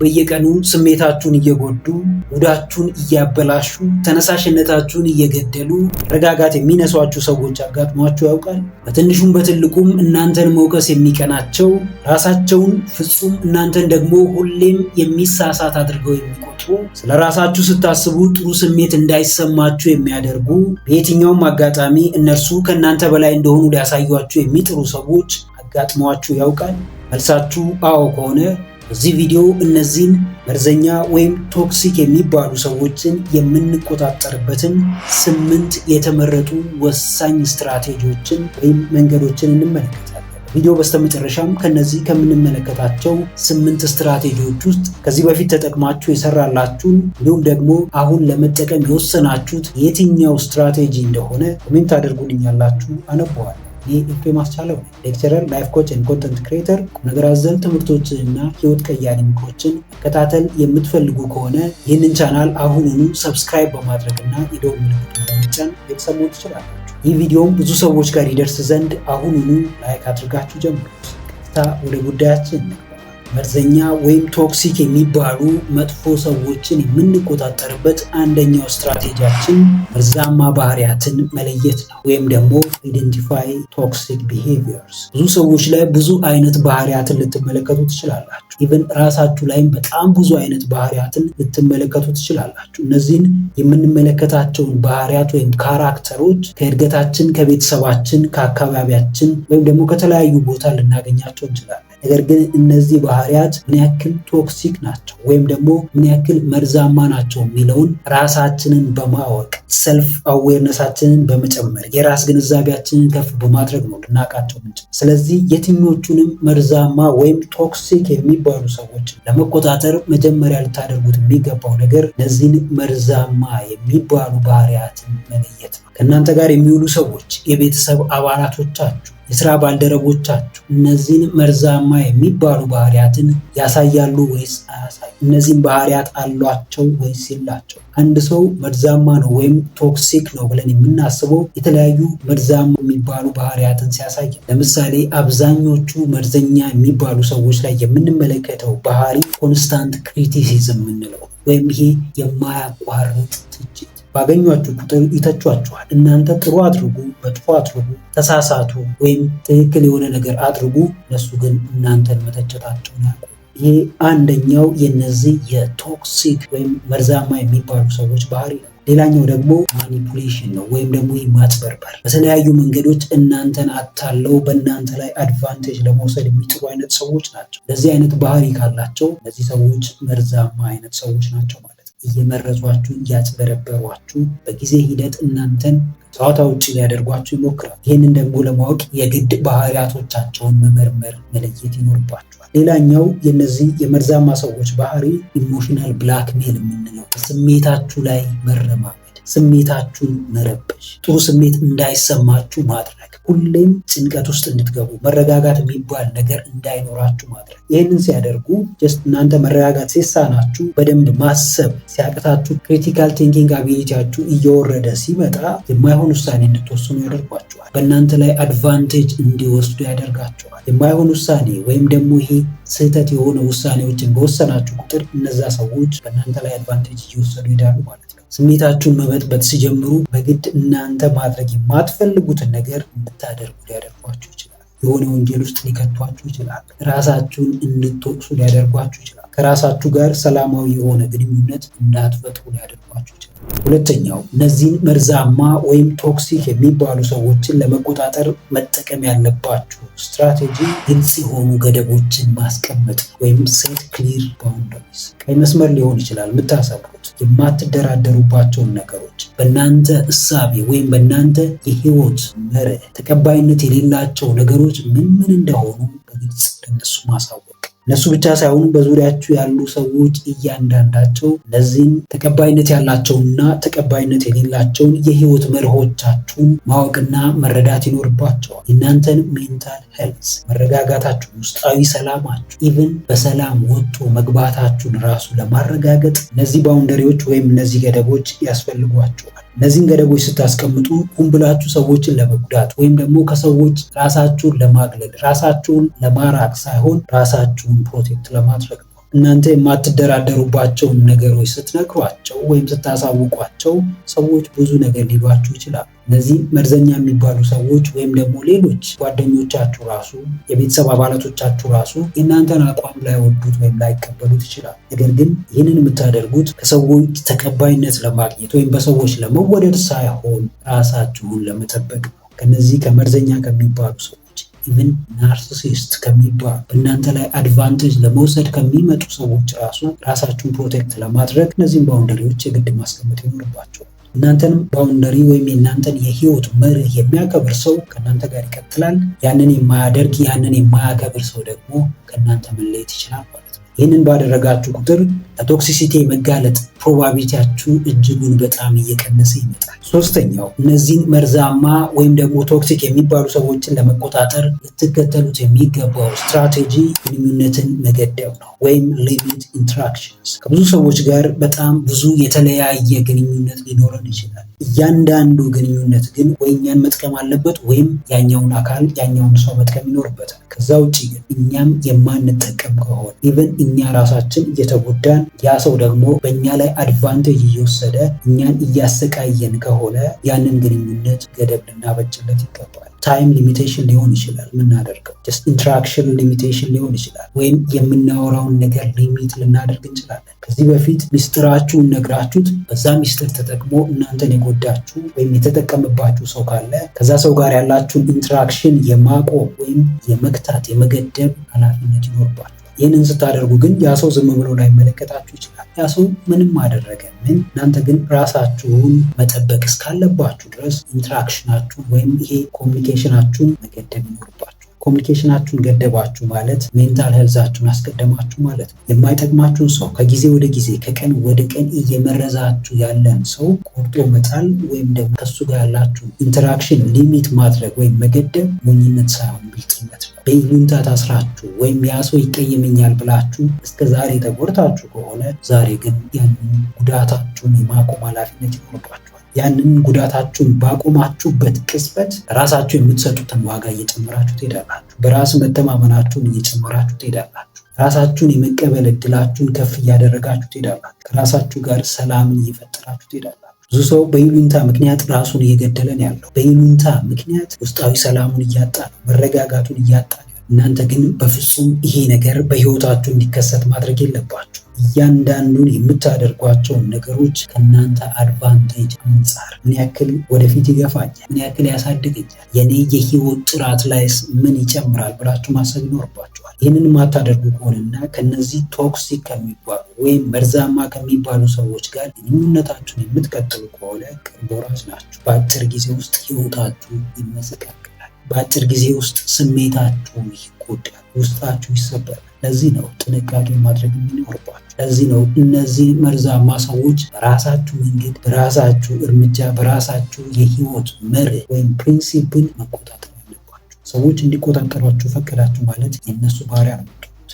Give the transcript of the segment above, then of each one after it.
በየቀኑ ስሜታችሁን እየጎዱ ሙዳችሁን እያበላሹ ተነሳሽነታችሁን እየገደሉ መረጋጋት የሚነሷችሁ ሰዎች አጋጥሟችሁ ያውቃል? በትንሹም በትልቁም እናንተን መውቀስ የሚቀናቸው ራሳቸውን ፍጹም እናንተን ደግሞ ሁሌም የሚሳሳት አድርገው የሚቆጥሩ ስለ ራሳችሁ ስታስቡ ጥሩ ስሜት እንዳይሰማችሁ የሚያደርጉ በየትኛውም አጋጣሚ እነርሱ ከእናንተ በላይ እንደሆኑ ሊያሳዩአችሁ የሚጥሩ ሰዎች አጋጥሟችሁ ያውቃል? መልሳችሁ አዎ ከሆነ በዚህ ቪዲዮ እነዚህን መርዘኛ ወይም ቶክሲክ የሚባሉ ሰዎችን የምንቆጣጠርበትን 8 የተመረጡ ወሳኝ ስትራቴጂዎችን ወይም መንገዶችን እንመለከታለን። ቪዲዮ በስተመጨረሻም ከነዚህ ከምንመለከታቸው 8 ስትራቴጂዎች ውስጥ ከዚህ በፊት ተጠቅማችሁ የሰራላችሁን እንዲሁም ደግሞ አሁን ለመጠቀም የወሰናችሁት የትኛው ስትራቴጂ እንደሆነ ኮሜንት አድርጉልኛላችሁ፣ አነበዋለሁ። ይህ ኤፍሬም አስቻለው ሌክቸረር፣ ላይፍ ኮች ኤንድ ኮንተንት ክሬተር። ቁም ነገር አዘል ትምህርቶችንና ህይወት ቀያሪ ምክሮችን መከታተል የምትፈልጉ ከሆነ ይህንን ቻናል አሁኑኑ ሰብስክራይብ በማድረግና የደወል ምልክቱን በመጫን ቤተሰብ መሆን ትችላላችሁ። ይህ ቪዲዮም ብዙ ሰዎች ጋር ይደርስ ዘንድ አሁኑኑ ላይክ አድርጋችሁ ጀምሩት። ቀጥታ ወደ ጉዳያችን መርዘኛ ወይም ቶክሲክ የሚባሉ መጥፎ ሰዎችን የምንቆጣጠርበት አንደኛው ስትራቴጂያችን መርዛማ ባህሪያትን መለየት ነው፣ ወይም ደግሞ አይደንቲፋይ ቶክሲክ ቢሄቪየርስ። ብዙ ሰዎች ላይ ብዙ አይነት ባህሪያትን ልትመለከቱ ትችላላችሁ። ኢቭን ራሳችሁ ላይም በጣም ብዙ አይነት ባህሪያትን ልትመለከቱ ትችላላችሁ። እነዚህን የምንመለከታቸውን ባህሪያት ወይም ካራክተሮች ከእድገታችን፣ ከቤተሰባችን፣ ከአካባቢያችን ወይም ደግሞ ከተለያዩ ቦታ ልናገኛቸው እንችላለን። ነገር ግን እነዚህ ባህሪያት ምን ያክል ቶክሲክ ናቸው ወይም ደግሞ ምን ያክል መርዛማ ናቸው የሚለውን ራሳችንን በማወቅ ሰልፍ አዌርነሳችንን በመጨመር የራስ ግንዛቤያችንን ከፍ በማድረግ ነው ልናውቃቸው ምንችል። ስለዚህ የትኞቹንም መርዛማ ወይም ቶክሲክ የሚባሉ ሰዎችን ለመቆጣጠር መጀመሪያ ልታደርጉት የሚገባው ነገር እነዚህን መርዛማ የሚባሉ ባህሪያትን መለየት ነው። ከእናንተ ጋር የሚውሉ ሰዎች፣ የቤተሰብ አባላቶቻችሁ፣ የስራ ባልደረቦቻችሁ እነዚህን መርዛማ የሚባሉ ባህሪያትን ያሳያሉ ወይስ አያሳዩ? እነዚህን ባህሪያት አሏቸው ወይስ የላቸው? አንድ ሰው መርዛማ ነው ወይም ቶክሲክ ነው ብለን የምናስበው የተለያዩ መርዛማ የሚባሉ ባህሪያትን ሲያሳይ፣ ለምሳሌ አብዛኞቹ መርዘኛ የሚባሉ ሰዎች ላይ የምንመለከተው ባህሪ ኮንስታንት ክሪቲሲዝም የምንለው ወይም ይሄ የማያቋርጥ ትችት። ባገኟችሁ ቁጥር ይተቿችኋል። እናንተ ጥሩ አድርጉ፣ መጥፎ አድርጉ፣ ተሳሳቱ ወይም ትክክል የሆነ ነገር አድርጉ፣ እነሱ ግን እናንተን መተቸታቸውን ያውቁ። ይሄ አንደኛው የነዚህ የቶክሲክ ወይም መርዛማ የሚባሉ ሰዎች ባህሪ ነው። ሌላኛው ደግሞ ማኒፑሌሽን ነው ወይም ደግሞ ማጭበርበር። በተለያዩ መንገዶች እናንተን አታለው በእናንተ ላይ አድቫንቴጅ ለመውሰድ የሚጥሩ አይነት ሰዎች ናቸው። ለዚህ አይነት ባህሪ ካላቸው እነዚህ ሰዎች መርዛማ አይነት ሰዎች ናቸው ማለት ነው። እየመረዟችሁ እያጭበረበሯችሁ በጊዜ ሂደት እናንተን ጨዋታ ውጭ ሊያደርጓችሁ ይሞክራል። ይህንን ደግሞ ለማወቅ የግድ ባህሪያቶቻቸውን መመርመር፣ መለየት ይኖርባችኋል። ሌላኛው የነዚህ የመርዛማ ሰዎች ባህሪ ኢሞሽናል ብላክሜል የምንለው ስሜታችሁ ላይ መረማመድ፣ ስሜታችሁን መረበሽ፣ ጥሩ ስሜት እንዳይሰማችሁ ማድረግ፣ ሁሌም ጭንቀት ውስጥ እንድትገቡ መረጋጋት የሚባል ነገር እንዳይኖራችሁ ማድረግ። ይህንን ሲያደርጉ እናንተ መረጋጋት ሲሳናችሁ፣ በደንብ ማሰብ ሲያቅታችሁ፣ ክሪቲካል ቲንኪንግ አቢሊቲያችሁ እየወረደ ሲመጣ የማይሆን ውሳኔ እንድትወስኑ ያደርጓችኋል። በእናንተ ላይ አድቫንቴጅ እንዲወስዱ ያደርጋቸዋል። የማይሆን ውሳኔ ወይም ደግሞ ይሄ ስህተት የሆነ ውሳኔዎችን በወሰናችሁ ቁጥር እነዛ ሰዎች በእናንተ ላይ አድቫንቴጅ እየወሰዱ ይሄዳሉ ማለት ነው። ስሜታችሁን መበጥበጥ ሲጀምሩ በግድ እናንተ ማድረግ የማትፈልጉትን ነገር እንድታደርጉ ሊያደርጓችሁ ይችላል። የሆነ ወንጀል ውስጥ ሊከቷችሁ ይችላል። ራሳችሁን እንድትወቅሱ ሊያደርጓችሁ ይችላል። ከራሳችሁ ጋር ሰላማዊ የሆነ ግንኙነት እንዳትፈጥሩ ሊያደርጓችሁ ይችላል። ሁለተኛው እነዚህን መርዛማ ወይም ቶክሲክ የሚባሉ ሰዎችን ለመቆጣጠር መጠቀም ያለባችሁ ስትራቴጂ ግልጽ የሆኑ ገደቦችን ማስቀመጥ ወይም ሴት ክሊር ባውንደሪስ። ቀይ መስመር ሊሆን ይችላል የምታሰብሩት የማትደራደሩባቸውን ነገሮች፣ በእናንተ እሳቤ ወይም በእናንተ የህይወት መርህ ተቀባይነት የሌላቸው ነገሮች ምን እንደሆኑ በግልጽ ለነሱ ማሳወቅ። እነሱ ብቻ ሳይሆኑ በዙሪያችሁ ያሉ ሰዎች እያንዳንዳቸው እነዚህን ተቀባይነት ያላቸውና ተቀባይነት የሌላቸውን የህይወት መርሆቻችሁን ማወቅና መረዳት ይኖርባቸዋል። የእናንተን ሜንታል ሄልዝ፣ መረጋጋታችሁን፣ ውስጣዊ ሰላማችሁ፣ ኢቭን በሰላም ወጥቶ መግባታችሁን ራሱ ለማረጋገጥ እነዚህ ባውንደሪዎች ወይም እነዚህ ገደቦች ያስፈልጓቸዋል። እነዚህን ገደቦች ስታስቀምጡ ሆን ብላችሁ ሰዎችን ለመጉዳት ወይም ደግሞ ከሰዎች ራሳችሁን ለማግለል ራሳችሁን ለማራቅ ሳይሆን ራሳችሁን ፕሮቴክት ለማድረግ ነው። እናንተ የማትደራደሩባቸውን ነገሮች ስትነግሯቸው ወይም ስታሳውቋቸው ሰዎች ብዙ ነገር ሊሏችሁ ይችላሉ። እነዚህ መርዘኛ የሚባሉ ሰዎች ወይም ደግሞ ሌሎች ጓደኞቻችሁ ራሱ የቤተሰብ አባላቶቻችሁ ራሱ የእናንተን አቋም ላይወዱት ወይም ላይቀበሉት ይችላል። ነገር ግን ይህንን የምታደርጉት ከሰዎች ተቀባይነት ለማግኘት ወይም በሰዎች ለመወደድ ሳይሆን ራሳችሁን ለመጠበቅ ነው። ከነዚህ ከመርዘኛ ከሚባሉ ሰዎች ኢቭን ናርሲሲስት ከሚባሉ በእናንተ ላይ አድቫንቴጅ ለመውሰድ ከሚመጡ ሰዎች ራሳችሁን ፕሮቴክት ለማድረግ እነዚህም ባውንደሪዎች የግድ ማስቀመጥ ይኖርባቸዋል። እናንተንም ባውንደሪ ወይም የእናንተን የህይወት መርህ የሚያከብር ሰው ከእናንተ ጋር ይቀጥላል። ያንን የማያከብር ሰው ደግሞ ከእናንተ መለየት ይችላል ማለት ነው። ይህንን ባደረጋችሁ ቁጥር ለቶክሲሲቲ መጋለጥ ፕሮባቢሊቲያችሁ እጅጉን በጣም እየቀነሰ ይመጣል። ሶስተኛው እነዚህን መርዛማ ወይም ደግሞ ቶክሲክ የሚባሉ ሰዎችን ለመቆጣጠር ልትከተሉት የሚገባው ስትራቴጂ ግንኙነትን መገደብ ነው ወይም ሊሚት ኢንተራክሽንስ። ከብዙ ሰዎች ጋር በጣም ብዙ የተለያየ ግንኙነት ሊኖረን ይችላል። እያንዳንዱ ግንኙነት ግን ወይ እኛን መጥቀም አለበት ወይም ያኛውን ሰው መጥቀም ይኖርበታል። ከዛ ውጭ ግን እኛም የማንጠቀም ከሆነ ኢቨን እኛ ራሳችን እየተጎዳን ያ ሰው ደግሞ በእኛ ላይ አድቫንቴጅ እየወሰደ እኛን እያሰቃየን ከሆነ ያንን ግንኙነት ገደብ ልናበጅለት ይገባል። ታይም ሊሚቴሽን ሊሆን ይችላል የምናደርገው፣ ጀስት ኢንተራክሽን ሊሚቴሽን ሊሆን ይችላል፣ ወይም የምናወራውን ነገር ሊሚት ልናደርግ እንችላለን። ከዚህ በፊት ሚስጥራችሁን ነግራችሁት በዛ ሚስጥር ተጠቅሞ እናንተን የጎዳችሁ ወይም የተጠቀመባችሁ ሰው ካለ ከዛ ሰው ጋር ያላችሁን ኢንተራክሽን የማቆም ወይም የመግታት የመገደብ ኃላፊነት ይኖርባል። ይህንን ስታደርጉ ግን ያ ሰው ዝም ብሎ ላይመለከታችሁ ይችላል። ያ ሰው ምንም አደረገ ምን፣ እናንተ ግን ራሳችሁን መጠበቅ እስካለባችሁ ድረስ ኢንተራክሽናችሁን ወይም ይሄ ኮሚኒኬሽናችሁን መገደብ ይኖርባችሁ። ኮሚኒኬሽናችሁን ገደባችሁ ማለት ሜንታል ሄልዛችሁን አስቀደማችሁ ማለት ነው። የማይጠቅማችሁን ሰው ከጊዜ ወደ ጊዜ ከቀን ወደ ቀን እየመረዛችሁ ያለን ሰው ቆርጦ መጣል ወይም ደግሞ ከሱ ጋር ያላችሁ ኢንተራክሽን ሊሚት ማድረግ ወይም መገደብ ሞኝነት ሳይሆን ብልጥነት ነው። በይሉኝታ ታስራችሁ ወይም ያ ሰው ይቀየመኛል ብላችሁ እስከ ዛሬ ተጎድታችሁ ከሆነ ዛሬ ግን ያንን ጉዳታችሁን የማቆም ኃላፊነት ይኖርባችኋል። ያንን ጉዳታችሁን ባቆማችሁበት ቅጽበት ራሳችሁ የምትሰጡትን ዋጋ እየጨመራችሁ ትሄዳላችሁ። በራስ መተማመናችሁን እየጨመራችሁ ትሄዳላችሁ። ራሳችሁን የመቀበል እድላችሁን ከፍ እያደረጋችሁ ትሄዳላችሁ። ከራሳችሁ ጋር ሰላምን እየፈጠራችሁ ትሄዳላችሁ። ብዙ ሰው በይሉኝታ ምክንያት ራሱን እየገደለን ያለው በይሉኝታ ምክንያት ውስጣዊ ሰላሙን እያጣ ነው፣ መረጋጋቱን እያጣ ነው። እናንተ ግን በፍጹም ይሄ ነገር በህይወታችሁ እንዲከሰት ማድረግ የለባችሁ። እያንዳንዱን የምታደርጓቸውን ነገሮች ከእናንተ አድቫንቴጅ አንጻር ምን ያክል ወደፊት ይገፋኛል፣ ምን ያክል ያሳድገኛል፣ የኔ የህይወት ጥራት ላይስ ምን ይጨምራል ብላችሁ ማሰብ ይኖርባችኋል። ይህንን የማታደርጉ ከሆነና ከነዚህ ቶክሲክ ከሚባሉ ወይም መርዛማ ከሚባሉ ሰዎች ጋር ግንኙነታችሁን የምትቀጥሉ ከሆነ ቅርብ ወራሽ ናችሁ። በአጭር ጊዜ ውስጥ ህይወታችሁ ይመሰቃቀላል። በአጭር ጊዜ ውስጥ ስሜታችሁ ይጎዳል፣ ውስጣችሁ ይሰበራል። ለዚህ ነው ጥንቃቄ ማድረግ የሚኖርባችሁ። ለዚህ ነው እነዚህ መርዛማ ሰዎች በራሳችሁ መንገድ፣ በራሳችሁ እርምጃ፣ በራሳችሁ የህይወት መርህ ወይም ፕሪንሲፕል መቆጣጠር ያለባችሁ። ሰዎች እንዲቆጣጠሯችሁ ፈቀዳችሁ ማለት የእነሱ ባሪያ ነው።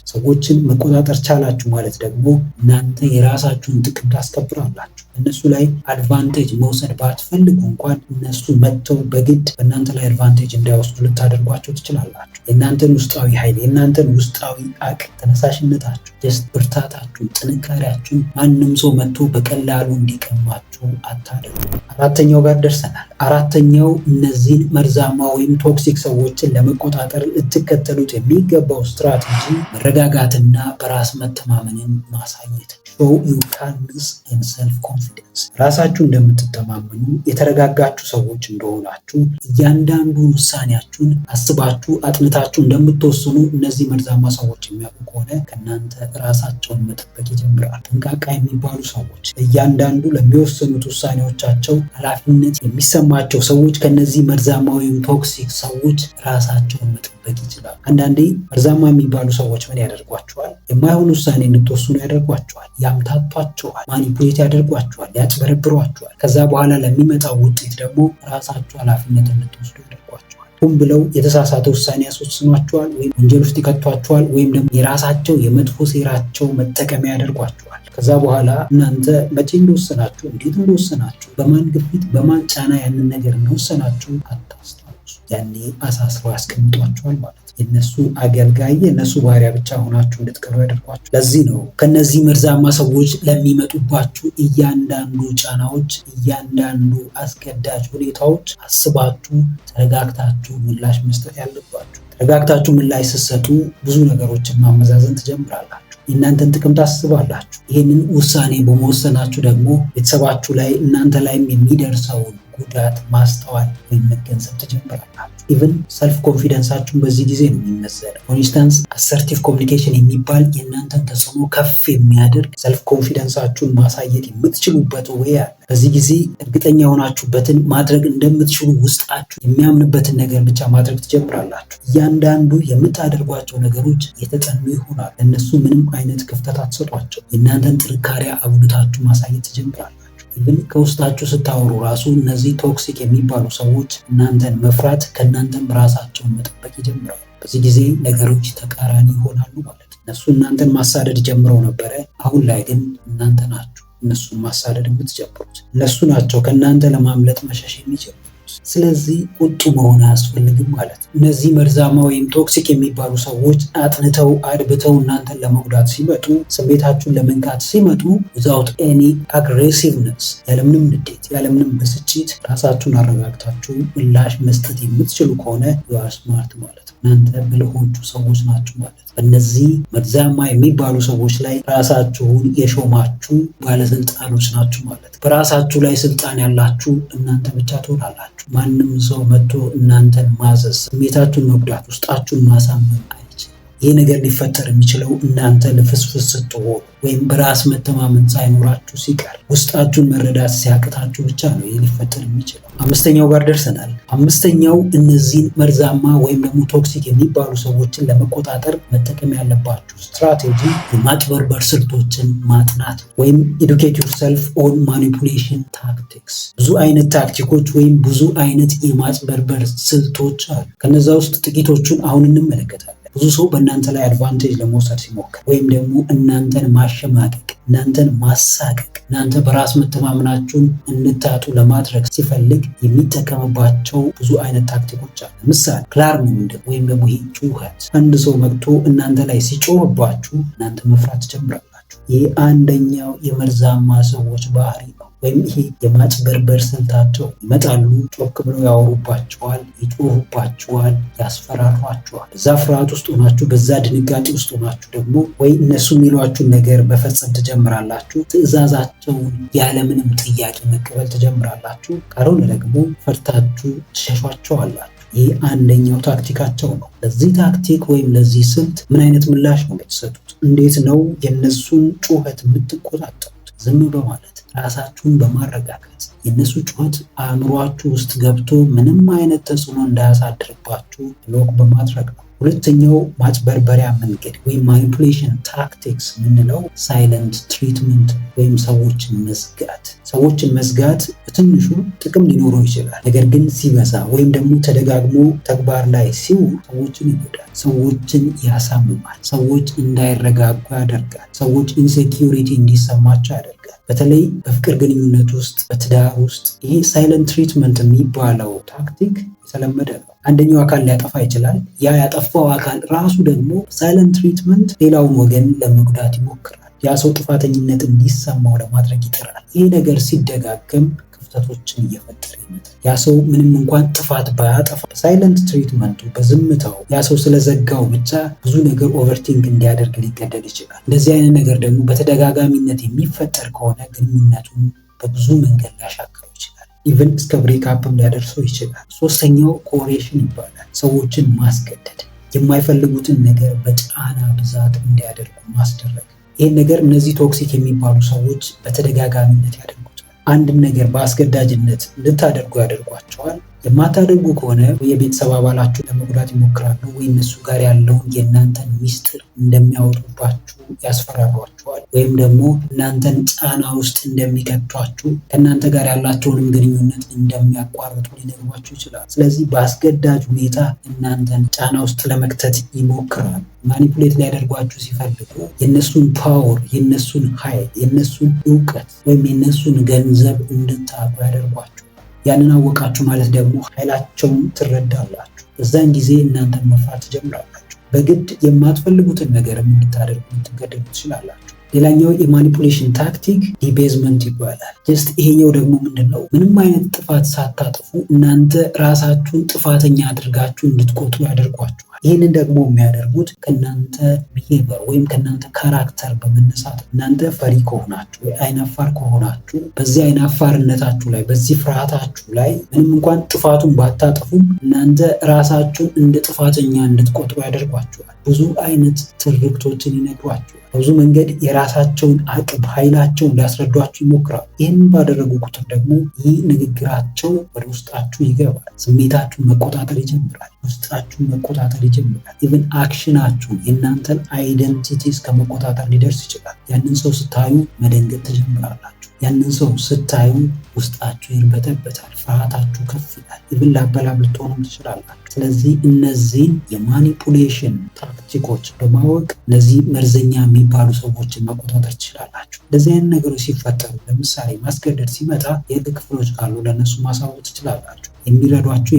ሰዎችን መቆጣጠር ቻላችሁ ማለት ደግሞ እናንተ የራሳችሁን ጥቅም ታስከብራላችሁ። እነሱ ላይ አድቫንቴጅ መውሰድ ባትፈልጉ እንኳን እነሱ መጥተው በግድ በእናንተ ላይ አድቫንቴጅ እንዳይወስዱ ልታደርጓቸው ትችላላችሁ። የእናንተን ውስጣዊ ኃይል፣ የእናንተን ውስጣዊ አቅም፣ ተነሳሽነታችሁ፣ ብርታታችሁን፣ ጥንካሬያችሁን ማንም ሰው መጥቶ በቀላሉ እንዲቀማችሁ አታደርጉ። አራተኛው ጋር ደርሰናል። አራተኛው እነዚህን መርዛማ ወይም ቶክሲክ ሰዎችን ለመቆጣጠር ልትከተሉት የሚገባው ስትራቴጂ መረጋጋትና በራስ መተማመንን ማሳየት። show your calmness and self-confidence። ራሳችሁ እንደምትተማመኑ የተረጋጋችሁ ሰዎች እንደሆናችሁ እያንዳንዱን ውሳኔያችሁን አስባችሁ አጥንታችሁ እንደምትወስኑ እነዚህ መርዛማ ሰዎች የሚያውቁ ከሆነ ከእናንተ ራሳቸውን መጠበቅ ይጀምራል። ጠንቃቃ የሚባሉ ሰዎች እያንዳንዱ ለሚወስኑት ውሳኔዎቻቸው ኃላፊነት የሚሰማቸው ሰዎች ከነዚህ መርዛማ ወይም ቶክሲክ ሰዎች ራሳቸውን መጠበቅ ይችላል። አንዳንዴ መርዛማ የሚባሉ ሰዎች ምን ያደርጓቸዋል? የማይሆን ውሳኔ እንድትወስኑ ያደርጓቸዋል፣ ያምታቷቸዋል፣ ማኒፑሌት ያደርጓቸዋል፣ ያጭበረብሯቸዋል። ከዛ በኋላ ለሚመጣው ውጤት ደግሞ ራሳቸው ኃላፊነት እንድትወስዱ ያደርጓቸዋል። ሆን ብለው የተሳሳተ ውሳኔ ያስወስኗቸዋል፣ ወይም ወንጀል ውስጥ ይከቷቸዋል፣ ወይም ደግሞ የራሳቸው የመጥፎ ሴራቸው መጠቀሚያ ያደርጓቸዋል። ከዛ በኋላ እናንተ መቼ እንደወሰናችሁ፣ እንዴት እንደወሰናችሁ፣ በማን ግፊት በማን ጫና ያንን ነገር እንደወሰናችሁ አታስታውሱ። ያኔ አሳስረው ያስቀምጧቸዋል ማለት ነው። የነሱ አገልጋይ፣ የነሱ ባሪያ ብቻ ሆናችሁ እንድትቀሩ ያደርጓችሁ። ለዚህ ነው ከነዚህ መርዛማ ሰዎች ለሚመጡባችሁ እያንዳንዱ ጫናዎች፣ እያንዳንዱ አስገዳጅ ሁኔታዎች አስባችሁ ተረጋግታችሁ ምላሽ መስጠት ያለባችሁ። ተረጋግታችሁ ምላሽ ስትሰጡ ብዙ ነገሮችን ማመዛዘን ትጀምራላችሁ። የእናንተን ጥቅም ታስባላችሁ። ይህንን ውሳኔ በመወሰናችሁ ደግሞ ቤተሰባችሁ ላይ እናንተ ላይም የሚደርሰውን ጉዳት ማስተዋል ወይም መገንዘብ ትጀምራላችሁ። ኢቭን ሰልፍ ኮንፊደንሳችሁን በዚህ ጊዜ ነው የሚመዘነው። ፎር ኢንስታንስ አሰርቲቭ ኮሚኒኬሽን የሚባል የእናንተን ተጽዕኖ ከፍ የሚያደርግ ሰልፍ ኮንፊደንሳችሁን ማሳየት የምትችሉበት ወይ አለ። በዚህ ጊዜ እርግጠኛ የሆናችሁበትን ማድረግ እንደምትችሉ ውስጣችሁ የሚያምንበትን ነገር ብቻ ማድረግ ትጀምራላችሁ። እያንዳንዱ የምታደርጓቸው ነገሮች የተጠኑ ይሆናል። ለእነሱ ምንም አይነት ክፍተት አትሰጧቸው። የእናንተን ጥንካሬ አጉልታችሁ ማሳየት ትጀምራላችሁ። ኢቭን ከውስጣችሁ ስታወሩ ራሱ እነዚህ ቶክሲክ የሚባሉ ሰዎች እናንተን መፍራት፣ ከእናንተም ራሳቸውን መጠበቅ ይጀምራሉ። በዚህ ጊዜ ነገሮች ተቃራኒ ይሆናሉ ማለት ነው። እነሱ እናንተን ማሳደድ ጀምረው ነበረ። አሁን ላይ ግን እናንተ ናችሁ እነሱን ማሳደድ የምትጀምሩት። እነሱ ናቸው ከእናንተ ለማምለጥ መሸሽ የሚጀምሩት። ስለዚህ ቁጡ መሆን አያስፈልግም ማለት ነው። እነዚህ መርዛማ ወይም ቶክሲክ የሚባሉ ሰዎች አጥንተው አድብተው እናንተን ለመጉዳት ሲመጡ፣ ስሜታችሁን ለመንካት ሲመጡ without any aggressiveness፣ ያለምንም ንዴት፣ ያለምንም ብስጭት ራሳችሁን አረጋግታችሁ ምላሽ መስጠት የምትችሉ ከሆነ you are smart ማለት ነው። እናንተ ብልሆቹ ሰዎች ናችሁ ማለት ነው። እነዚህ መርዛማ የሚባሉ ሰዎች ላይ ራሳችሁን የሾማችሁ ባለስልጣኖች ናችሁ ማለት ነው። በራሳችሁ ላይ ስልጣን ያላችሁ እናንተ ብቻ ትሆናላችሁ። ማንም ሰው መጥቶ እናንተን ማዘዝ፣ ስሜታችሁን መጉዳት፣ ውስጣችሁን ማሳመን አይችልም። ይህ ነገር ሊፈጠር የሚችለው እናንተ ልፍስፍስ ስትሆኑ ወይም በራስ መተማመን ሳይኖራችሁ ሲቀር፣ ውስጣችሁን መረዳት ሲያቅታችሁ ብቻ ነው ይህ ሊፈጠር የሚችለው። አምስተኛው ጋር ደርሰናል። አምስተኛው እነዚህን መርዛማ ወይም ደግሞ ቶክሲክ የሚባሉ ሰዎችን ለመቆጣጠር መጠቀም ያለባችሁ ስትራቴጂ የማጭበርበር ስልቶችን ማጥናት ወይም educate yourself on manipulation tactics። ብዙ አይነት ታክቲኮች ወይም ብዙ አይነት የማጭበርበር ስልቶች አሉ። ከነዛ ውስጥ ጥቂቶቹን አሁን እንመለከታለን። ብዙ ሰው በእናንተ ላይ አድቫንቴጅ ለመውሰድ ሲሞክር ወይም ደግሞ እናንተን ማሸማቀቅ፣ እናንተን ማሳቀቅ፣ እናንተ በራስ መተማመናችሁን እንድታጡ ለማድረግ ሲፈልግ የሚጠቀምባቸው ብዙ አይነት ታክቲኮች አሉ። ምሳሌ ክላርሙንድ ወይም ደግሞ ይህ ጩኸት። አንድ ሰው መጥቶ እናንተ ላይ ሲጮህባችሁ እናንተ መፍራት ትጀምራላችሁ። ይህ አንደኛው የመርዛማ ሰዎች ባህሪ ነው። ወይም ይሄ የማጭበርበር ስልታቸው። ይመጣሉ፣ ጮክ ብለው ያወሩባቸዋል፣ ይጮሁባቸዋል፣ ያስፈራሯቸዋል። በዛ ፍርሃት ውስጥ ሆናችሁ፣ በዛ ድንጋጤ ውስጥ ሆናችሁ ደግሞ ወይ እነሱ የሚሏችሁን ነገር መፈጸም ትጀምራላችሁ፣ ትዕዛዛቸውን ያለምንም ጥያቄ መቀበል ትጀምራላችሁ። ካልሆነ ደግሞ ፈርታችሁ ትሸሿቸዋላችሁ። ይህ አንደኛው ታክቲካቸው ነው። ለዚህ ታክቲክ ወይም ለዚህ ስልት ምን አይነት ምላሽ ነው የምትሰጡት? እንዴት ነው የእነሱን ጩኸት የምትቆጣጠሩት? ዝም በማለት ራሳችሁን በማረጋጋት የእነሱ ጩኸት አእምሯችሁ ውስጥ ገብቶ ምንም አይነት ተጽዕኖ እንዳያሳድርባችሁ ብሎክ በማድረግ ነው። ሁለተኛው ማጭበርበሪያ መንገድ ወይም ማኒፑሌሽን ታክቲክስ የምንለው ሳይለንት ትሪትመንት ወይም ሰዎችን መዝጋት። ሰዎችን መዝጋት በትንሹ ጥቅም ሊኖረው ይችላል። ነገር ግን ሲበዛ ወይም ደግሞ ተደጋግሞ ተግባር ላይ ሲውል ሰዎችን ይጎዳል፣ ሰዎችን ያሳምማል፣ ሰዎች እንዳይረጋጉ ያደርጋል፣ ሰዎች ኢንሴኪዩሪቲ እንዲሰማቸው ያደርጋል። በተለይ በፍቅር ግንኙነት ውስጥ፣ በትዳር ውስጥ ይሄ ሳይለንት ትሪትመንት የሚባለው ታክቲክ የተለመደ ነው። አንደኛው አካል ሊያጠፋ ይችላል። ያ ያጠፋው አካል ራሱ ደግሞ ሳይለንት ትሪትመንት ሌላውን ወገን ለመጉዳት ይሞክራል። ያ ሰው ጥፋተኝነት እንዲሰማው ለማድረግ ይጥራል። ይሄ ነገር ሲደጋገም ክፍተቶችን እየፈጠረ ይመጣል። ያ ሰው ምንም እንኳን ጥፋት ባያጠፋ ሳይለንት ትሪትመንቱ በዝምታው ያ ሰው ስለዘጋው ብቻ ብዙ ነገር ኦቨርቲንክ እንዲያደርግ ሊገደድ ይችላል። እንደዚህ አይነት ነገር ደግሞ በተደጋጋሚነት የሚፈጠር ከሆነ ግንኙነቱን በብዙ መንገድ ሊያሻክረው ይችላል። ኢቨን እስከ ብሬክአፕም ሊያደርሰው ይችላል። ሶስተኛው ኮሬሽን ይባላል። ሰዎችን ማስገደድ፣ የማይፈልጉትን ነገር በጫና ብዛት እንዲያደርጉ ማስደረግ። ይህን ነገር እነዚህ ቶክሲክ የሚባሉ ሰዎች በተደጋጋሚነት ያደርጉታል። አንድን ነገር በአስገዳጅነት እንድታደርጉ ያደርጓቸዋል። የማታደርጉ ከሆነ የቤተሰብ አባላችሁ ለመጉዳት ይሞክራሉ፣ ወይ እነሱ ጋር ያለውን የእናንተን ሚስጥር እንደሚያወጡባችሁ ያስፈራሯችኋል፣ ወይም ደግሞ እናንተን ጫና ውስጥ እንደሚከቷችሁ፣ ከእናንተ ጋር ያላቸውንም ግንኙነት እንደሚያቋርጡ ሊነግሯችሁ ይችላል። ስለዚህ በአስገዳጅ ሁኔታ እናንተን ጫና ውስጥ ለመክተት ይሞክራሉ። ማኒፑሌት ሊያደርጓችሁ ሲፈልጉ የእነሱን ፓወር፣ የእነሱን ኃይል፣ የእነሱን እውቀት ወይም የእነሱን ገንዘብ እንድታውቁ ያደርጓችሁ። ያንን አወቃችሁ ማለት ደግሞ ኃይላቸውን ትረዳላችሁ። በዛን ጊዜ እናንተን መፍራት ትጀምራላችሁ። በግድ የማትፈልጉትን ነገር እንድታደርጉ ልትገደዱ ትችላላችሁ። ሌላኛው የማኒፑሌሽን ታክቲክ ዲቤዝመንት ይባላል። ጀስት ይሄኛው ደግሞ ምንድነው? ምንም አይነት ጥፋት ሳታጥፉ እናንተ ራሳችሁን ጥፋተኛ አድርጋችሁ እንድትቆጥሩ ያደርጓችኋል። ይህንን ደግሞ የሚያደርጉት ከእናንተ ቢሄቨር ወይም ከእናንተ ካራክተር በመነሳት እናንተ ፈሪ ከሆናችሁ ወይ አይናፋር ከሆናችሁ በዚህ አይናፋርነታችሁ ላይ በዚህ ፍርሃታችሁ ላይ ምንም እንኳን ጥፋቱን ባታጠፉም እናንተ ራሳችሁን እንደ ጥፋተኛ እንድትቆጥሩ ያደርጓችኋል። ብዙ አይነት ትርክቶችን ይነግሯችኋል። በብዙ መንገድ የራሳቸውን አቅም ኃይላቸውን ሊያስረዷችሁ ይሞክራሉ። ይህንን ባደረጉ ቁጥር ደግሞ ይህ ንግግራቸው ወደ ውስጣችሁ ይገባል። ስሜታችሁን መቆጣጠር ይጀምራል። ውስጣችሁን መቆጣጠር ይጀምራል። ኢቭን አክሽናችሁን የእናንተን አይደንቲቲ እስከ መቆጣጠር ሊደርስ ይችላል። ያንን ሰው ስታዩ መደንገጥ ትጀምራላችሁ። ያንን ሰው ስታዩ ውስጣችሁ ይርበተበታል። ፍርሃታችሁ ከፍ ይላል። ኢቭን ላበላብ ልትሆኑም ትችላላችሁ። ስለዚህ እነዚህን የማኒፑሌሽን ታክቲኮች በማወቅ እነዚህ መርዘኛ የሚባሉ ሰዎችን መቆጣጠር ትችላላችሁ። እንደዚህ አይነት ነገሮች ሲፈጠሩ ለምሳሌ ማስገደድ ሲመጣ የህግ ክፍሎች ካሉ ለእነሱ ማሳወቅ ትችላላችሁ። የሚረዷቸው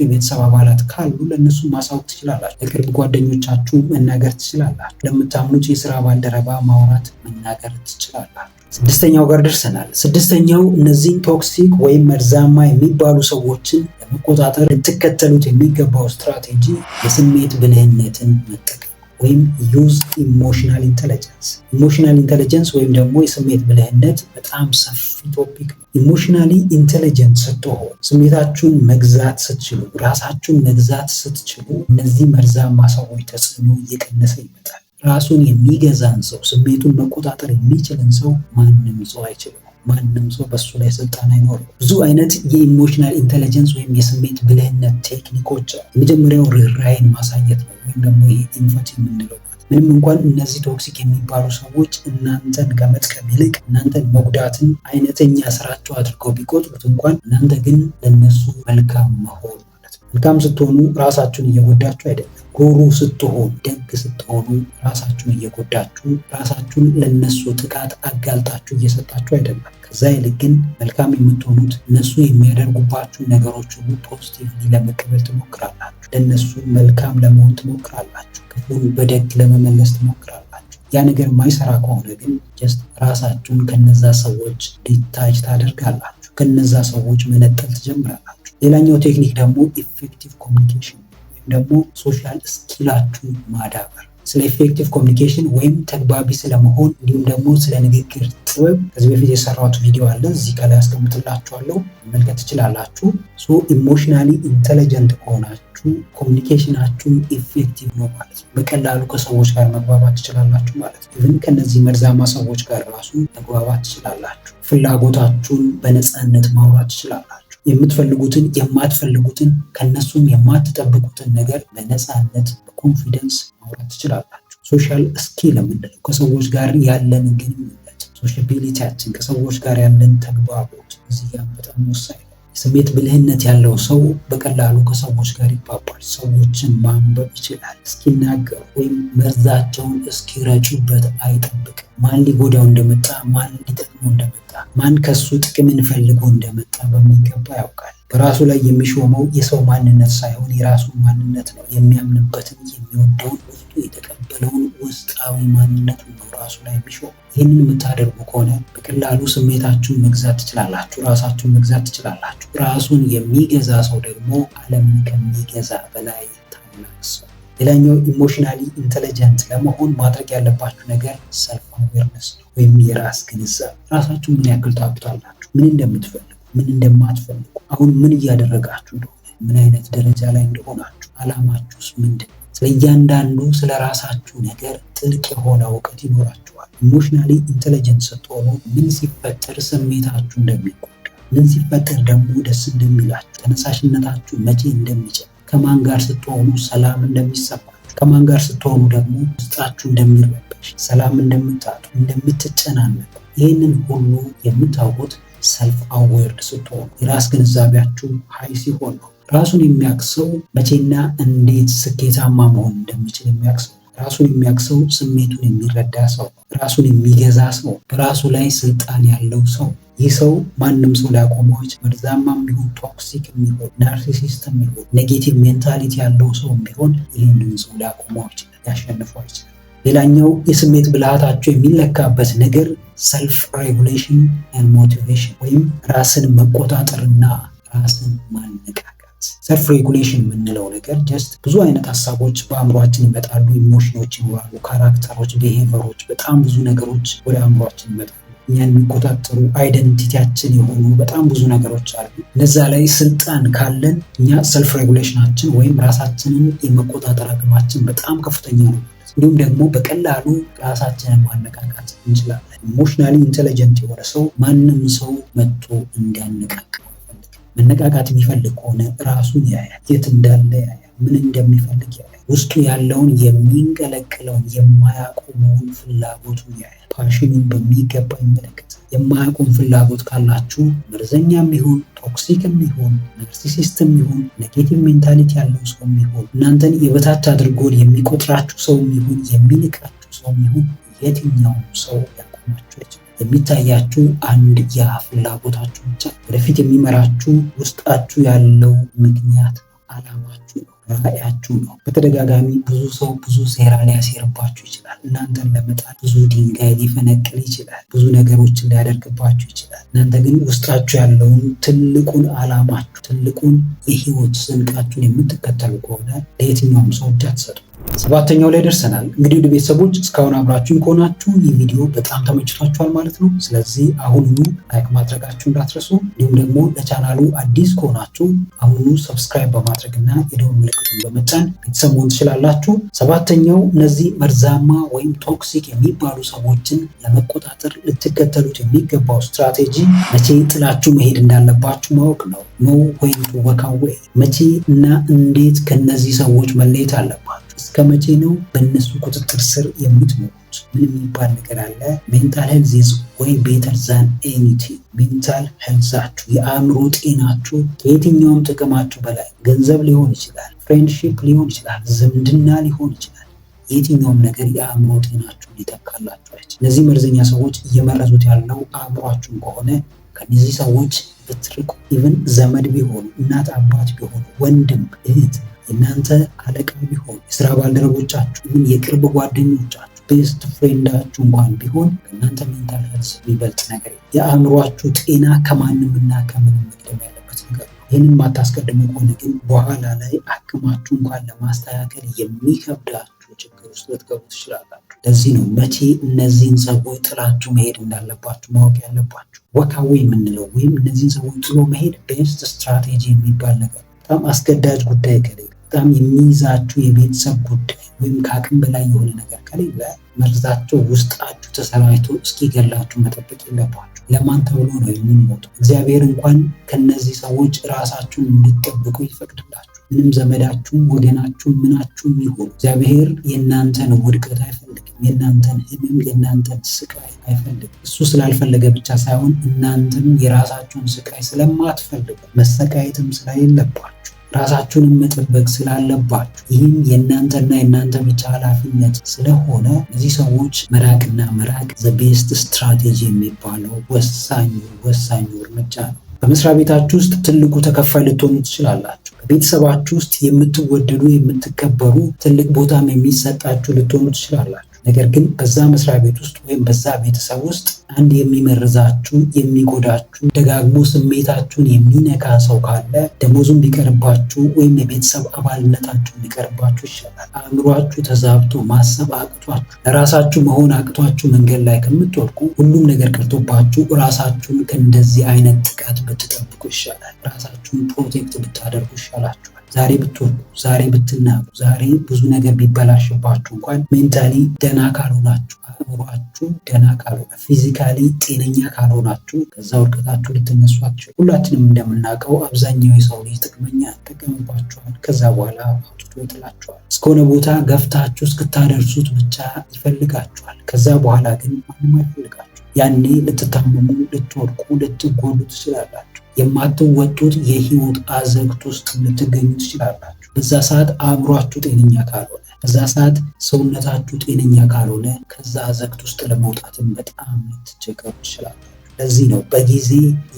የቤተሰብ አባላት ካሉ ለእነሱ ማሳወቅ ትችላላችሁ። ለቅርብ ጓደኞቻችሁ መናገር ትችላላችሁ። ለምታምኑት የስራ ባልደረባ ማውራት መናገር ትችላላችሁ። ስድስተኛው ጋር ደርሰናል። ስድስተኛው እነዚህን ቶክሲክ ወይም መርዛማ የሚባሉ ሰዎችን ለመቆጣጠር ልትከተሉት የሚገባው ስትራቴጂ የስሜት ብልህነትን መጠቀም ወይም ዩዝ ኢሞሽናል ኢንተለጀንስ። ኢሞሽናል ኢንተለጀንስ ወይም ደግሞ የስሜት ብልህነት በጣም ሰፊ ቶፒክ ነው። ኢሞሽናሊ ኢንተለጀንት ስትሆኑ ስሜታችሁን መግዛት ስትችሉ፣ ራሳችሁን መግዛት ስትችሉ እነዚህ መርዛማ ሰዎች ተጽዕኖ እየቀነሰ ይመጣል። ራሱን የሚገዛን ሰው ስሜቱን መቆጣጠር የሚችልን ሰው ማንም ሰው አይችልም። ማንም ሰው በሱ ላይ ስልጣን አይኖርም። ብዙ አይነት የኢሞሽናል ኢንተለጀንስ ወይም የስሜት ብልህነት ቴክኒኮች። የመጀመሪያው ርህራሄን ማሳየት ነው ወይም ደግሞ ይሄ ኢምፓቲ የምንለው። ምንም እንኳን እነዚህ ቶክሲክ የሚባሉ ሰዎች እናንተን ከመጥቀም ይልቅ እናንተን መጉዳትን አይነተኛ ስራቸው አድርገው ቢቆጥሩት እንኳን እናንተ ግን ለነሱ መልካም መሆን ማለት ነው። መልካም ስትሆኑ ራሳችሁን እየጎዳችሁ አይደለም። ሩሩ ስትሆኑ፣ ደግ ስትሆኑ ራሳችሁን እየጎዳችሁ ራሳችሁን ለነሱ ጥቃት አጋልጣችሁ እየሰጣችሁ አይደለም። ከዛ ይልቅ ግን መልካም የምትሆኑት እነሱ የሚያደርጉባችሁ ነገሮች ሁሉ ፖዚቲቭሊ ለመቀበል ትሞክራላችሁ። ለነሱ መልካም ለመሆን ትሞክራላችሁ። ክፉን በደግ ለመመለስ ትሞክራላችሁ። ያ ነገር የማይሰራ ከሆነ ግን ጀስት ራሳችሁን ከነዛ ሰዎች ዲታች ታደርጋላችሁ። ከነዛ ሰዎች መነጠል ትጀምራላችሁ። ሌላኛው ቴክኒክ ደግሞ ኢፌክቲቭ ኮሚኒኬሽን ደግሞ ሶሻል ስኪላችሁን ማዳበር። ስለ ኢፌክቲቭ ኮሚኒኬሽን ወይም ተግባቢ ስለመሆን እንዲሁም ደግሞ ስለ ንግግር ጥበብ ከዚህ በፊት የሰራሁት ቪዲዮ አለ፣ እዚህ ከላይ አስቀምጥላችኋለሁ፣ መመልከት ትችላላችሁ። ኢሞሽናሊ ኢንተለጀንት ከሆናችሁ ኮሚኒኬሽናችሁ ኢፌክቲቭ ነው ማለት ነው። በቀላሉ ከሰዎች ጋር መግባባት ትችላላችሁ ማለት ነው። ኢቭን ከነዚህ መርዛማ ሰዎች ጋር ራሱ መግባባት ትችላላችሁ። ፍላጎታችሁን በነፃነት ማውራት ትችላላችሁ። የምትፈልጉትን የማትፈልጉትን ከነሱም የማትጠብቁትን ነገር በነፃነት በኮንፊደንስ ማውራት ትችላላችሁ። ሶሻል ስኪል የምንለው ከሰዎች ጋር ያለን ግንኙነት፣ ሶሻቢሊቲያችን፣ ከሰዎች ጋር ያለን ተግባቦት እዚህ ጋር በጣም ወሳኝ ነው። የስሜት ብልህነት ያለው ሰው በቀላሉ ከሰዎች ጋር ይግባባል። ሰዎችን ማንበብ ይችላል። እስኪናገሩ ወይም መርዛቸውን እስኪረጩበት አይጠብቅም። ማን ሊጎዳው እንደመጣ፣ ማን ሊጠቅመው እንደመጣ፣ ማን ከሱ ጥቅምን ፈልጎ እንደመጣ በሚገባ ያውቃል። በራሱ ላይ የሚሾመው የሰው ማንነት ሳይሆን የራሱን ማንነት ነው። የሚያምንበትን፣ የሚወደውን፣ ውስጡ የተቀበለውን ውስጣዊ ማንነት ነው ራሱ ላይ የሚሾመው። ይህንን የምታደርጉ ከሆነ በቀላሉ ስሜታችሁን መግዛት ትችላላችሁ። ራሳችሁን መግዛት ትችላላችሁ። ራሱን የሚገዛ ሰው ደግሞ ዓለምን ከሚገዛ በላይ ታላቅ ሰው። ሌላኛው ኢሞሽናሊ ኢንተለጀንት ለመሆን ማድረግ ያለባችሁ ነገር ሰልፍ አዌርነስ ነው ወይም የራስ ግንዛቤ። ራሳችሁ ምን ያክል ታውቁታላችሁ? ምን እንደምትፈልጉ፣ ምን እንደማትፈልጉ፣ አሁን ምን እያደረጋችሁ እንደሆነ፣ ምን አይነት ደረጃ ላይ እንደሆናችሁ፣ አላማችሁስ ምንድን ነው? ስለ እያንዳንዱ ስለ ራሳችሁ ነገር ጥልቅ የሆነ እውቀት ይኖራችኋል። ኢሞሽናሊ ኢንተለጀንት ስትሆኑ ምን ሲፈጠር ስሜታችሁ እንደሚጎዳ፣ ምን ሲፈጠር ደግሞ ደስ እንደሚላችሁ፣ ተነሳሽነታችሁ መቼ እንደሚጨምር፣ ከማን ጋር ስትሆኑ ሰላም እንደሚሰማችሁ፣ ከማን ጋር ስትሆኑ ደግሞ ውስጣችሁ እንደሚረበሽ፣ ሰላም እንደምታጡ፣ እንደምትጨናነቁ፣ ይህንን ሁሉ የምታውቁት ሰልፍ አዌርድ ስትሆኑ፣ የራስ ግንዛቤያችሁ ሀይ ሲሆን ነው። ራሱን የሚያክሰው መቼና እንዴት ስኬታማ መሆን እንደሚችል የሚያክሰው፣ ራሱን የሚያክሰው ስሜቱን የሚረዳ ሰው፣ ራሱን የሚገዛ ሰው፣ በራሱ ላይ ስልጣን ያለው ሰው። ይህ ሰው ማንም ሰው ሊያቆመው ይችላል። መርዛማም ቢሆን ቶክሲክ የሚሆን ናርሲሲስትም ቢሆን ኔጌቲቭ ሜንታሊቲ ያለው ሰው ቢሆን ይህንን ሰው ሊያቆመው ይችላል፣ ሊያሸንፈው ይችላል። ሌላኛው የስሜት ብልሃታቸው የሚለካበት ነገር ሰልፍ ሬጉሌሽን ኤንድ ሞቲቬሽን ወይም ራስን መቆጣጠርና ራስን ማነቃቃት። ሰልፍ ሬጉሌሽን የምንለው ነገር ጀስት ብዙ አይነት ሀሳቦች በአእምሯችን ይመጣሉ። ኢሞሽኖች ይኖራሉ፣ ካራክተሮች፣ ቢሄቨሮች፣ በጣም ብዙ ነገሮች ወደ አእምሯችን ይመጣሉ። እኛን የሚቆጣጠሩ አይደንቲቲያችን የሆኑ በጣም ብዙ ነገሮች አሉ። እነዛ ላይ ስልጣን ካለን እኛ ሰልፍ ሬጉሌሽናችን ወይም ራሳችንን የመቆጣጠር አቅማችን በጣም ከፍተኛ ነው። እንዲሁም ደግሞ በቀላሉ ራሳችንን ማነቃቃት እንችላለን። ኢሞሽናሊ ኢንቴሊጀንት የሆነ ሰው ማንም ሰው መጥቶ እንዲያነቃቃው አይፈልግም። መነቃቃት የሚፈልግ ከሆነ ራሱን ያያል፣ የት እንዳለ ያያል፣ ምን እንደሚፈልግ ያያል። ውስጡ ያለውን የሚንቀለቅለውን የማያቆመውን ፍላጎቱን ያያል። ፓሽኑን በሚገባ ይመለከታል። የማያቆም ፍላጎት ካላችሁ መርዘኛም ይሁን ቶክሲክም ይሁን ናርሲሲስትም ይሁን ኔጌቲቭ ሜንታሊቲ ያለው ሰውም ይሁን እናንተን የበታች አድርጎ የሚቆጥራችሁ ሰውም ይሁን የሚንቃችሁ ሰውም ይሁን የትኛውም ሰው ያቆማችሁ ይችላል። የሚታያችሁ አንድ ያ ፍላጎታችሁ ብቻ፣ ወደፊት የሚመራችሁ ውስጣችሁ ያለው ምክንያት አላማችሁ ነው፣ ራዕያችሁ ነው። በተደጋጋሚ ብዙ ሰው ብዙ ሴራ ሊያሴርባችሁ ይችላል። እናንተን ለመጣል ብዙ ድንጋይ ሊፈነቅል ይችላል። ብዙ ነገሮችን ሊያደርግባችሁ ይችላል። እናንተ ግን ውስጣችሁ ያለውን ትልቁን አላማችሁ፣ ትልቁን የህይወት ስንቃችሁን የምትከተሉ ከሆነ ለየትኛውም ሰው እጅ አትሰጡ። ሰባተኛው ላይ ደርሰናል። እንግዲህ ወደ ቤተሰቦች እስካሁን አብራችሁኝ ከሆናችሁ ይህ ቪዲዮ በጣም ተመችቷችኋል ማለት ነው። ስለዚህ አሁኑኑ ላይክ ማድረጋችሁ እንዳትረሱ፣ እንዲሁም ደግሞ ለቻናሉ አዲስ ከሆናችሁ አሁኑኑ ሰብስክራይብ በማድረግና የደወል ምልክቱን በመጫን ቤተሰብ መሆን ትችላላችሁ። ሰባተኛው እነዚህ መርዛማ ወይም ቶክሲክ የሚባሉ ሰዎችን ለመቆጣጠር ልትከተሉት የሚገባው ስትራቴጂ መቼ ጥላችሁ መሄድ እንዳለባችሁ ማወቅ ነው። ኖ ዌን ቱ ወክ አዌይ። መቼ እና እንዴት ከነዚህ ሰዎች መለየት አለባችሁ? እስከ መቼ ነው በእነሱ ቁጥጥር ስር የምትኖሩት? ምን የሚባል ነገር አለ። ሜንታል ሄልዝ ኢዝ ወይ ቤተር ዛን ኤኒቲንግ። ሜንታል ሄልዛችሁ የአእምሮ ጤናችሁ ከየትኛውም ጥቅማችሁ በላይ ገንዘብ ሊሆን ይችላል፣ ፍሬንድሺፕ ሊሆን ይችላል፣ ዝምድና ሊሆን ይችላል። የትኛውም ነገር የአእምሮ ጤናችሁ ሊተካላችሁ አይችልም። እነዚህ መርዘኛ ሰዎች እየመረዙት ያለው አእምሯችሁን ከሆነ ከነዚህ ሰዎች ብትርቁ፣ ኢቭን ዘመድ ቢሆኑ፣ እናት አባት ቢሆኑ፣ ወንድም እህት፣ እናንተ አለቃ ቢሆን፣ የስራ ባልደረቦቻችሁ፣ ምን የቅርብ ጓደኞቻችሁ፣ ቤስት ፍሬንዳችሁ እንኳን ቢሆን ከእናንተ ሜንታል ሄልዝ የሚበልጥ ነገር የአእምሯችሁ ጤና ከማንም እና ከምንም መቅደም ያለበት ነገር ነው። ይህንን ማታስቀድሙ ከሆነ ግን በኋላ ላይ አክማችሁ እንኳን ለማስተካከል የሚከብዳችሁ ችግር ውስጥ ልትገቡ ትችላላችሁ። ለዚህ ነው መቼ እነዚህን ሰዎች ጥላችሁ መሄድ እንዳለባችሁ ማወቅ ያለባችሁ። ወካዌ የምንለው ወይም እነዚህን ሰዎች ጥሎ መሄድ ቤስት ስትራቴጂ የሚባል ነገር በጣም አስገዳጅ ጉዳይ ከሌለ፣ በጣም የሚይዛችሁ የቤተሰብ ጉዳይ ወይም ከአቅም በላይ የሆነ ነገር ከሌለ መርዛቸው ውስጣችሁ ተሰራጭቶ እስኪገላችሁ መጠበቅ የለባችሁ። ለማን ተብሎ ነው የሚሞተው? እግዚአብሔር እንኳን ከነዚህ ሰዎች ራሳችሁን እንድትጠብቁ ይፈቅድላችሁ። ምንም ዘመዳችሁም ወገናችሁም ምናችሁም ይሁን እግዚአብሔር የእናንተን ውድቀት አይፈልግም። የእናንተን ህመም፣ የእናንተን ስቃይ አይፈልግም። እሱ ስላልፈለገ ብቻ ሳይሆን እናንተም የራሳችሁን ስቃይ ስለማትፈልጉ መሰቃየትም ስለሌለባችሁ ራሳችሁን መጠበቅ ስላለባችሁ ይህም የእናንተና የእናንተ ብቻ ኃላፊነት ስለሆነ እነዚህ ሰዎች መራቅና መራቅ ዘ ቤስት ስትራቴጂ የሚባለው ወሳኙ እርምጃ ነው። በመስሪያ ቤታችሁ ውስጥ ትልቁ ተከፋይ ልትሆኑ ትችላላችሁ። በቤተሰባችሁ ውስጥ የምትወደዱ የምትከበሩ፣ ትልቅ ቦታም የሚሰጣችሁ ልትሆኑ ትችላላችሁ። ነገር ግን በዛ መስሪያ ቤት ውስጥ ወይም በዛ ቤተሰብ ውስጥ አንድ የሚመርዛችሁ የሚጎዳችሁ ደጋግሞ ስሜታችሁን የሚነካ ሰው ካለ ደሞዙን ቢቀርባችሁ ወይም የቤተሰብ አባልነታችሁ ቢቀርባችሁ ይሻላል። አእምሯችሁ ተዛብቶ ማሰብ አቅቷችሁ ለራሳችሁ መሆን አቅቷችሁ መንገድ ላይ ከምትወድቁ ሁሉም ነገር ቀርቶባችሁ ራሳችሁን ከእንደዚህ አይነት ጥቃት ብትጠብቁ ይሻላል። ራሳችሁን ፕሮቴክት ብታደርጉ ይሻላችኋል። ዛሬ ብትወድቁ፣ ዛሬ ብትናቁ፣ ዛሬ ብዙ ነገር ቢበላሽባችሁ እንኳን ሜንታሊ ደና ካልሆናችሁ፣ አእምሯችሁ ደና ካልሆነ፣ ፊዚካሊ ጤነኛ ካልሆናችሁ ከዛ ውድቀታችሁ ልትነሱ አትችሉም። ሁላችንም እንደምናውቀው አብዛኛው የሰው ልጅ ጥቅመኛ ይጠቀምባችኋል። ከዛ በኋላ አውጥቶ ይጥላችኋል። እስከሆነ ቦታ ገፍታችሁ እስክታደርሱት ብቻ ይፈልጋችኋል። ከዛ በኋላ ግን ማንም አይፈልጋችሁ። ያኔ ልትታመሙ፣ ልትወድቁ፣ ልትጎዱ ትችላላችሁ። የማትወጡት የህይወት አዘቅት ውስጥ ልትገኙ ትችላላችሁ። በዛ ሰዓት አእምሯችሁ ጤነኛ ካልሆነ፣ በዛ ሰዓት ሰውነታችሁ ጤነኛ ካልሆነ ከዛ አዘቅት ውስጥ ለመውጣትም በጣም ልትቸገሩ ትችላላችሁ። ለዚህ ነው በጊዜ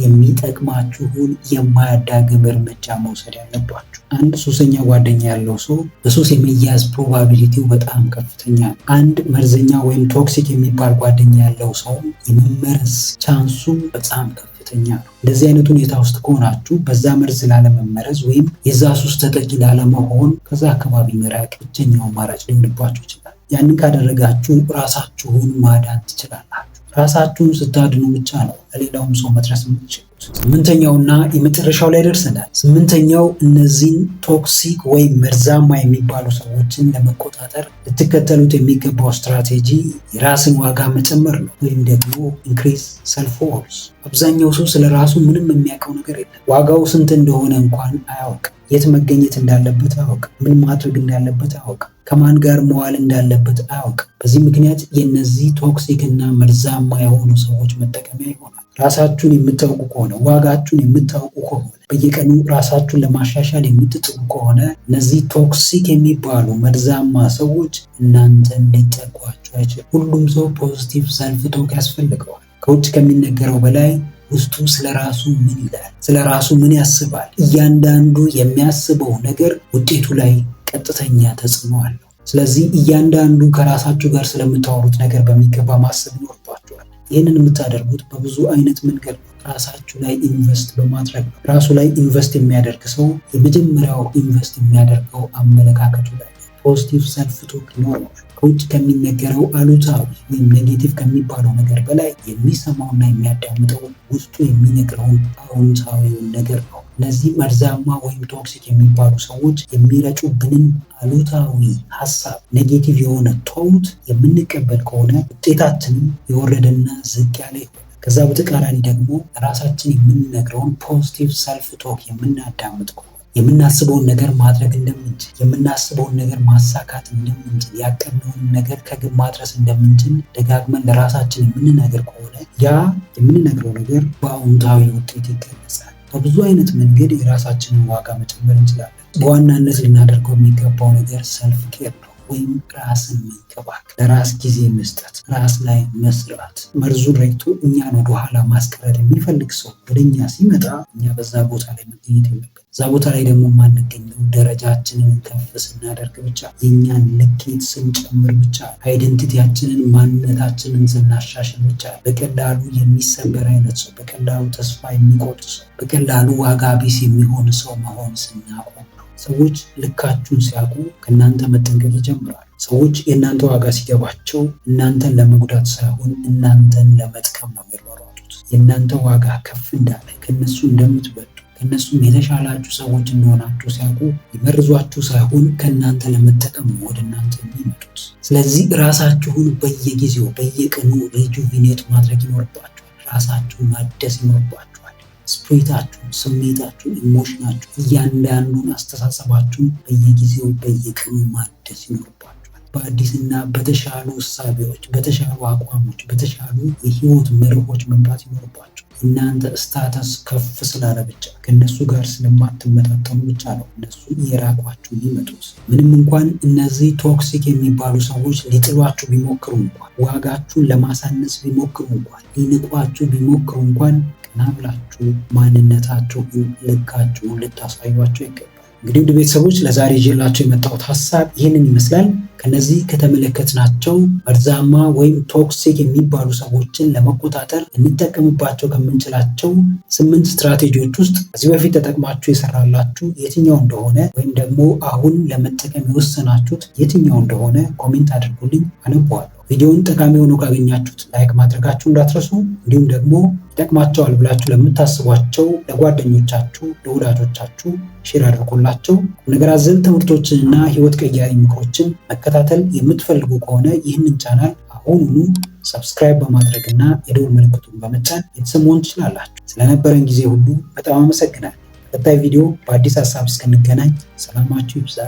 የሚጠቅማችሁን የማያዳግም እርምጃ መውሰድ ያለባችሁ። አንድ ሱሰኛ ጓደኛ ያለው ሰው በሱስ የመያዝ ፕሮባቢሊቲው በጣም ከፍተኛ ነው። አንድ መርዘኛ ወይም ቶክሲክ የሚባል ጓደኛ ያለው ሰው የመመረዝ ቻንሱ በጣም ከፍተኛ ነው። እንደዚህ አይነት ሁኔታ ውስጥ ከሆናችሁ በዛ መርዝ ላለመመረዝ ወይም የዛ ሱስ ተጠቂ ላለመሆን ከዛ አካባቢ መራቅ ብቸኛው አማራጭ ሊሆንባችሁ ይችላል። ያንን ካደረጋችሁ ራሳችሁን ማዳን ትችላላችሁ። ራሳችሁን ስታድኑ ብቻ ነው ለሌላውም ሰው መድረስ የምትችሉት። ስምንተኛውና የመጨረሻው ላይ ደርሰናል። ስምንተኛው እነዚህን ቶክሲክ ወይም መርዛማ የሚባሉ ሰዎችን ለመቆጣጠር ልትከተሉት የሚገባው ስትራቴጂ የራስን ዋጋ መጨመር ነው፣ ወይም ደግሞ ኢንክሪዝ ሰልፍ ወርዝ። አብዛኛው ሰው ስለ ራሱ ምንም የሚያውቀው ነገር የለም። ዋጋው ስንት እንደሆነ እንኳን አያውቅም። የት መገኘት እንዳለበት አያውቅም። ምን ማድረግ እንዳለበት አያውቅም። ከማን ጋር መዋል እንዳለበት አያውቅም። በዚህ ምክንያት የነዚህ ቶክሲክ እና መርዛማ የሆኑ ሰዎች መጠቀሚያ ይሆናል። ራሳችሁን የምታውቁ ከሆነ፣ ዋጋችሁን የምታውቁ ከሆነ፣ በየቀኑ ራሳችሁን ለማሻሻል የምትጥሩ ከሆነ እነዚህ ቶክሲክ የሚባሉ መርዛማ ሰዎች እናንተን ሊጠቋችሁ አይችሉም። ሁሉም ሰው ፖዚቲቭ ሰልፍ ቶክ ያስፈልገዋል። ከውጭ ከሚነገረው በላይ ውስጡ ስለ ራሱ ምን ይላል? ስለ ራሱ ምን ያስባል? እያንዳንዱ የሚያስበው ነገር ውጤቱ ላይ ቀጥተኛ ተጽዕኖ አለው። ስለዚህ እያንዳንዱ ከራሳችሁ ጋር ስለምታወሩት ነገር በሚገባ ማሰብ ይኖርባችኋል። ይህንን የምታደርጉት በብዙ አይነት መንገድ ነው። ራሳችሁ ላይ ኢንቨስት በማድረግ ነው። ራሱ ላይ ኢንቨስት የሚያደርግ ሰው የመጀመሪያው ኢንቨስት የሚያደርገው አመለካከቱ ላይ ፖዚቲቭ ሰልፍ ቶክ ይኖረዋል። ከውጭ ከሚነገረው አሉታዊ ወይም ኔጌቲቭ ከሚባለው ነገር በላይ የሚሰማውና የሚያዳምጠው ውስጡ የሚነግረውን አዎንታዊውን ነገር ነው። እነዚህ መርዛማ ወይም ቶክሲክ የሚባሉ ሰዎች የሚረጩብንን አሉታዊ ሀሳብ፣ ኔጌቲቭ የሆነ ቶት የምንቀበል ከሆነ ውጤታችንም የወረደና ዝቅ ያለ ይሆናል። ከዛ በተቃራኒ ደግሞ ራሳችን የምንነግረውን ፖዚቲቭ ሰልፍ ቶክ የምናዳምጥ ከሆነ የምናስበውን ነገር ማድረግ እንደምንችል፣ የምናስበውን ነገር ማሳካት እንደምንችል፣ ያቀድነውን ነገር ከግብ ማድረስ እንደምንችል ደጋግመን ለራሳችን የምንነግር ከሆነ ያ የምንነግረው ነገር በአዎንታዊ ውጤት ይገለጻል። በብዙ አይነት መንገድ የራሳችንን ዋጋ መጨመር እንችላለን። በዋናነት ልናደርገው የሚገባው ነገር ሰልፍ ኬር ነው፣ ወይም ራስን መንከባከብ፣ ለራስ ጊዜ መስጠት፣ ራስ ላይ መስራት። መርዙን ረጭቶ እኛን ወደኋላ ማስቀረት የሚፈልግ ሰው ወደኛ ሲመጣ እኛ በዛ ቦታ ላይ መገኘት የለብንም። እዛ ቦታ ላይ ደግሞ የማንገኘው ደረጃችንን ከፍ ስናደርግ ብቻ፣ የእኛን ልኬት ስንጨምር ብቻ፣ አይደንቲቲያችንን ማንነታችንን ስናሻሽል ብቻ። በቀላሉ የሚሰበር አይነት ሰው፣ በቀላሉ ተስፋ የሚቆርጥ ሰው፣ በቀላሉ ዋጋ ቢስ የሚሆን ሰው መሆን ስናቆም ነው። ሰዎች ልካችሁን ሲያውቁ ከእናንተ መጠንቀቅ ይጀምራሉ። ሰዎች የእናንተ ዋጋ ሲገባቸው እናንተን ለመጉዳት ሳይሆን እናንተን ለመጥቀም ነው የሚሯሯጡት። የእናንተ ዋጋ ከፍ እንዳለ፣ ከነሱ እንደምትበልጡ፣ ከነሱም የተሻላችሁ ሰዎች እንደሆናችሁ ሲያውቁ ይመርዟችሁ ሳይሆን ከእናንተ ለመጠቀም ነው ወደ እናንተ የሚመጡት። ስለዚህ ራሳችሁን በየጊዜው በየቀኑ ሪጁቪኔት ማድረግ ይኖርባችኋል። ራሳችሁን ማደስ ይኖርባችኋል። ስፕሪታችሁን፣ ስሜታችሁን፣ ኢሞሽናችሁ፣ እያንዳንዱን አስተሳሰባችሁን በየጊዜው በየቀኑ ማደስ ይኖርባችኋል። በአዲስና በተሻሉ እሳቤዎች፣ በተሻሉ አቋሞች፣ በተሻሉ የህይወት መርሆች መምራት ይኖርባችኋል። እናንተ ስታተስ ከፍ ስላለ ብቻ፣ ከነሱ ጋር ስለማትመጣጠኑ ብቻ ነው እነሱ እየራቋችሁ የሚመጡት። ምንም እንኳን እነዚህ ቶክሲክ የሚባሉ ሰዎች ሊጥሏችሁ ቢሞክሩ እንኳን፣ ዋጋችሁን ለማሳነስ ቢሞክሩ እንኳን፣ ሊንቋችሁ ቢሞክሩ እንኳን ቀና ብላችሁ ማንነታችሁን፣ ልካችሁን ልታሳዩቸው ይገባል። እንግዲህ ውድ ቤተሰቦች ለዛሬ ይዤላችሁ የመጣሁት ሀሳብ ይህንን ይመስላል። ከነዚህ ከተመለከትናቸው መርዛማ ወይም ቶክሲክ የሚባሉ ሰዎችን ለመቆጣጠር እንጠቀምባቸው ከምንችላቸው 8 ስትራቴጂዎች ውስጥ ከዚህ በፊት ተጠቅማችሁ የሰራላችሁ የትኛው እንደሆነ ወይም ደግሞ አሁን ለመጠቀም የወሰናችሁት የትኛው እንደሆነ ኮሜንት አድርጉልኝ፣ አነበዋለሁ። ቪዲዮውን ጠቃሚ ሆኖ ካገኛችሁት ላይክ ማድረጋችሁ እንዳትረሱ። እንዲሁም ደግሞ ይጠቅማቸዋል ብላችሁ ለምታስቧቸው ለጓደኞቻችሁ፣ ለወዳጆቻችሁ ሼር አድርጉላቸው። ነገር አዘል ትምህርቶችንና ህይወት ቀያሪ ምክሮችን መከታተል የምትፈልጉ ከሆነ ይህንን ቻናል አሁኑኑ ሰብስክራይብ በማድረግና የደወል ምልክቱን በመጫን ቤተሰብ መሆን ትችላላችሁ። ስለነበረን ጊዜ ሁሉ በጣም አመሰግናለሁ። በቀጣይ ቪዲዮ በአዲስ ሀሳብ እስክንገናኝ ሰላማችሁ ይብዛ።